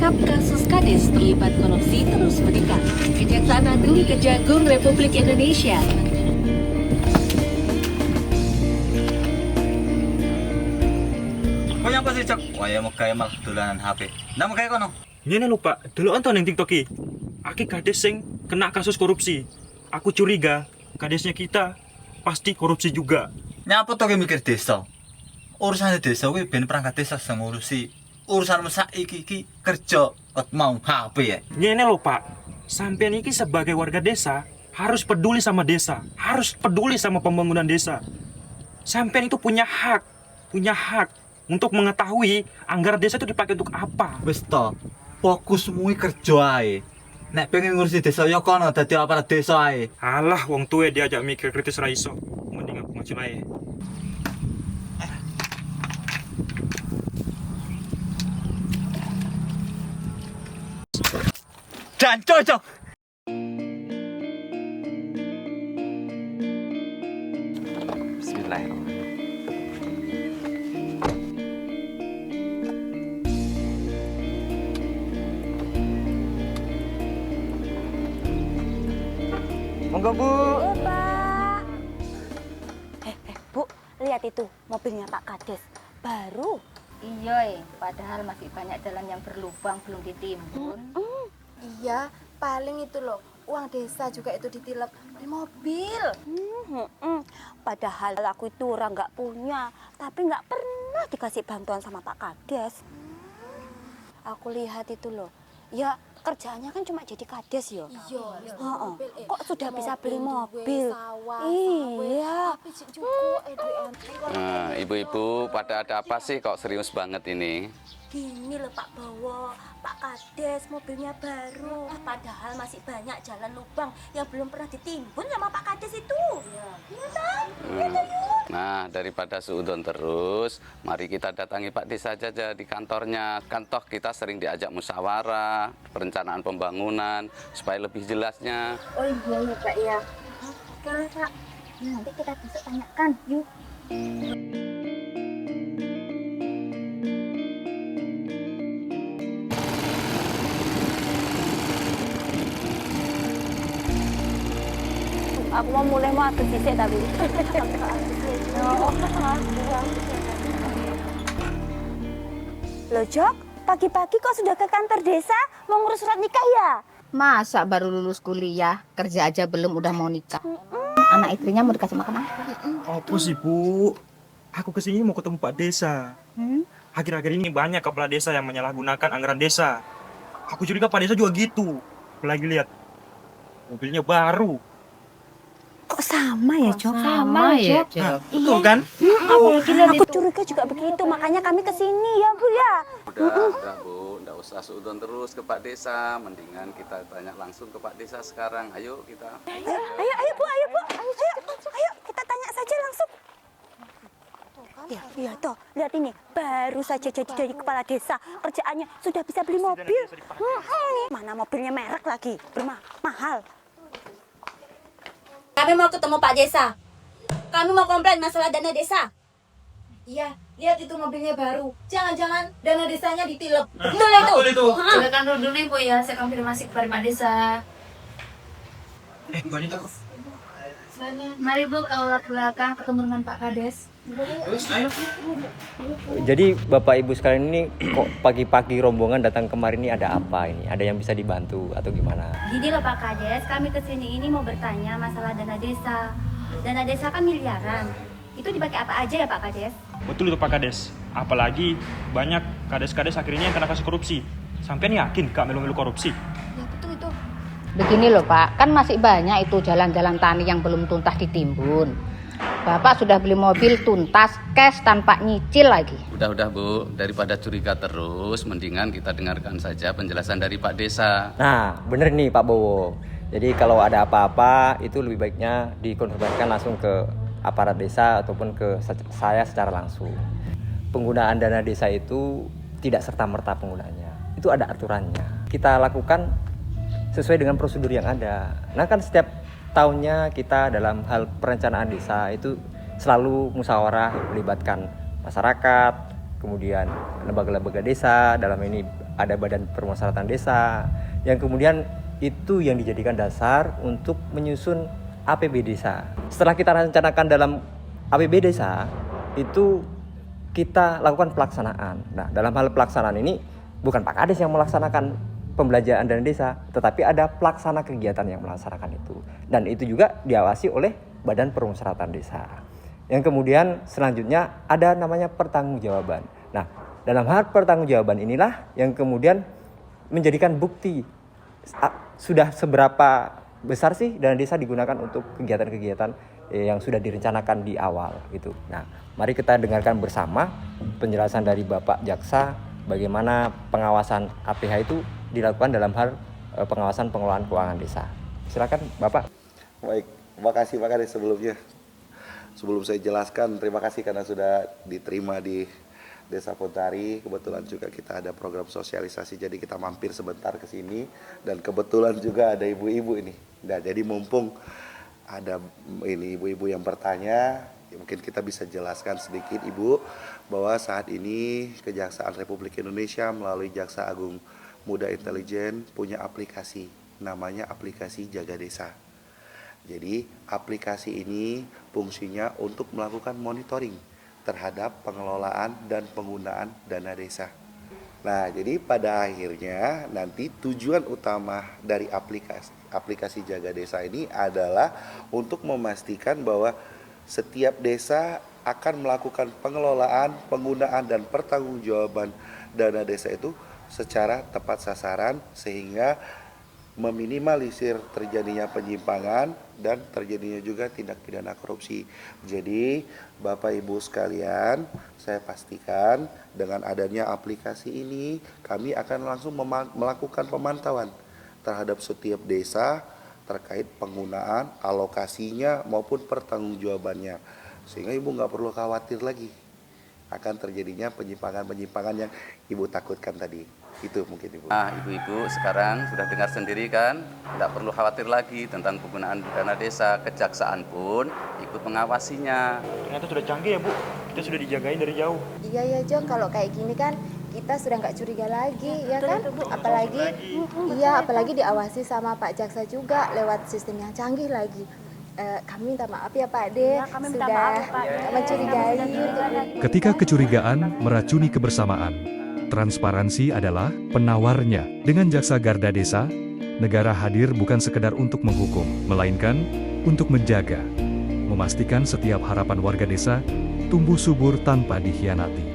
mengungkap kasus Kades terlibat korupsi terus meningkat. Kejaksaan Agung Kejagung Republik Indonesia Kau yang pasti cok, waya megaya malah dolanan HP. Ndak megaya kono. Ngene lho Pak, delok ento ning TikTok iki. Aki kades sing kena kasus korupsi. Aku curiga kadesnya kita pasti korupsi juga. Nyapa to ki mikir desa. Urusan desa kuwi ben perangkat desa sing ngurusi. Urusan saiki iki kerja kok mau HP ya. Ngene lho Pak, sampean iki sebagai warga desa harus peduli sama desa, harus peduli sama pembangunan desa. Sampean itu punya hak untuk mengetahui anggaran desa itu dipakai untuk apa. Wis to, fokus mui kerja ae. Nek pengen ngurusi desa ya kono dadi aparat desa ae. Alah, wong tuwe diajak mikir kritis ra iso. Mending aku maju ae. Dan cocok. Bismillahirrahmanirrahim. Monggo Bu. Pak. Bu, lihat itu mobilnya Pak Kades. Baru. Iya, padahal masih banyak jalan yang berlubang belum ditimbun. Iya, paling itu loh, uang desa juga itu ditilep di mobil. Padahal aku itu orang nggak punya, tapi nggak pernah dikasih bantuan sama Pak Kades. Aku lihat itu loh, ya kerjaannya kan cuma jadi kades ya. Iya, Heeh. Kok sudah bisa beli mobil? Sawah, Iya. tapi cukup Nah, ibu-ibu pada ada apa sih kok serius banget ini? Gini loh Pak Bowo, Pak Kades mobilnya baru. Padahal masih banyak jalan lubang yang belum pernah ditimbun sama Pak Kades itu. Iya kan? Nah, daripada seudon terus, mari kita datangi Pak Desa saja di kantornya. Kan toh kita sering diajak musyawarah, perencanaan pembangunan, supaya lebih jelasnya. Oh iya ya Pak ya. Oke Pak, nanti kita besok tanyakan yuk. Aku mau mulai mau aku sisik tapi. Loh Jok, pagi-pagi kok sudah ke kantor desa mau ngurus surat nikah ya? Masa baru lulus kuliah, kerja aja belum udah mau nikah. Anak istrinya mau dikasih makan apa? Apa sih Bu? Aku kesini mau ketemu Pak Desa. Akhir-akhir ini banyak kepala desa yang menyalahgunakan anggaran desa. Aku curiga Pak Desa juga gitu. Apalagi lihat mobilnya baru. Kok sama ya Jok? Sama ya, Nah, betul kan? Aku curiga juga begitu, makanya kami kesini ya Bu ya. Udah Bu, nggak usah seudon terus ke Pak Desa. Mendingan kita tanya langsung ke Pak Desa sekarang. Ayo kita. Ayo Bu, ayo kita tanya saja langsung. Iya toh, lihat ini baru saja jadi dari kepala desa, kerjaannya sudah bisa beli mobil. Mana mobilnya merek lagi, mahal. Kami mau ketemu Pak Desa. Kami mau komplain masalah dana desa. Iya, lihat itu mobilnya baru. Jangan-jangan dana desanya ditilep. Betul itu. Silakan dulu nih Bu ya, saya konfirmasi kepada Pak Desa. Mbak Nita kok. Mari Bu ke aula belakang ketemu dengan Pak Kades. Jadi Bapak Ibu sekalian ini kok pagi-pagi rombongan datang kemarin ini ada apa ini? Ada yang bisa dibantu atau gimana? Gini loh Pak Kades, kami kesini ini mau bertanya masalah dana desa. Dana desa kan miliaran. Itu dipakai apa aja ya Pak Kades? Betul itu Pak Kades. Apalagi banyak kades-kades akhirnya yang kena kasus korupsi. Sampean yakin Kak melu-melu korupsi? Ya betul itu. Begini loh Pak, kan masih banyak itu jalan-jalan tani yang belum tuntas ditimbun. Bapak sudah beli mobil tuntas, cash tanpa nyicil lagi. Udah Bu, daripada curiga terus, mendingan kita dengarkan saja penjelasan dari Pak Desa. Nah, bener nih Pak Bowo. Jadi kalau ada apa-apa itu lebih baiknya dikonfirmasikan langsung ke aparat desa ataupun ke saya secara langsung. Penggunaan dana desa itu tidak serta-merta penggunaannya. Itu ada aturannya. Kita lakukan sesuai dengan prosedur yang ada. Nah kan setiap tahunnya kita dalam hal perencanaan desa itu selalu musyawarah melibatkan masyarakat, kemudian lembaga-lembaga desa, dalam ini ada badan permusyawaratan desa, yang kemudian itu yang dijadikan dasar untuk menyusun APB desa. Setelah kita rencanakan dalam APB desa, itu kita lakukan pelaksanaan. Nah, dalam hal pelaksanaan ini bukan Pak Kades yang melaksanakan pembelanjaan dana desa, tetapi ada pelaksana kegiatan yang melaksanakan itu. Dan itu juga diawasi oleh Badan Permusyawaratan Desa. Yang kemudian selanjutnya ada namanya pertanggungjawaban. Nah, dalam hal pertanggungjawaban inilah yang kemudian menjadikan bukti sudah seberapa besar sih dana desa digunakan untuk kegiatan-kegiatan yang sudah direncanakan di awal gitu. Nah, mari kita dengarkan bersama penjelasan dari Bapak Jaksa bagaimana pengawasan APH itu dilakukan dalam hal pengawasan pengelolaan keuangan desa. Silakan Bapak. Baik, terima kasih Pak Kades sebelumnya. Sebelum saya jelaskan, terima kasih karena sudah diterima di Desa Pontari. Kebetulan juga kita ada program sosialisasi, jadi kita mampir sebentar ke sini. Dan kebetulan juga ada ibu-ibu ini. Nah, jadi mumpung ada ini ibu-ibu yang bertanya, ya mungkin kita bisa jelaskan sedikit Ibu, bahwa saat ini Kejaksaan Republik Indonesia melalui Jaksa Agung Muda Intelijen punya aplikasi, namanya aplikasi Jaga Desa. Jadi aplikasi ini fungsinya untuk melakukan monitoring terhadap pengelolaan dan penggunaan dana desa. Nah, jadi pada akhirnya nanti tujuan utama dari aplikasi Jaga Desa ini adalah untuk memastikan bahwa setiap desa akan melakukan pengelolaan, penggunaan, dan pertanggungjawaban dana desa itu secara tepat sasaran sehingga meminimalisir terjadinya penyimpangan dan terjadinya juga tindak pidana korupsi. Jadi Bapak Ibu sekalian, saya pastikan dengan adanya aplikasi ini kami akan langsung melakukan pemantauan terhadap setiap desa terkait penggunaan, alokasinya maupun pertanggungjawabannya. Sehingga Ibu nggak perlu khawatir lagi akan terjadinya penyimpangan-penyimpangan yang Ibu takutkan tadi. Itu mungkin Ibu. Nah, Ibu-ibu sekarang sudah dengar sendiri kan, tidak perlu khawatir lagi tentang penggunaan dana desa. Kejaksaan pun ikut mengawasinya. Ternyata sudah canggih ya Bu, kita sudah dijagain dari jauh. Iya ya Jo, kalau kayak gini kan kita sudah nggak curiga lagi, ya kan? Apalagi diawasi sama Pak Jaksa juga lewat sistem yang canggih lagi. Kami minta maaf ya Pak De, sudah mencurigai. Ketika kecurigaan meracuni kebersamaan, transparansi adalah penawarnya. Dengan Jaksa Garda Desa, negara hadir bukan sekedar untuk menghukum, melainkan untuk menjaga, memastikan setiap harapan warga desa tumbuh subur tanpa dikhianati.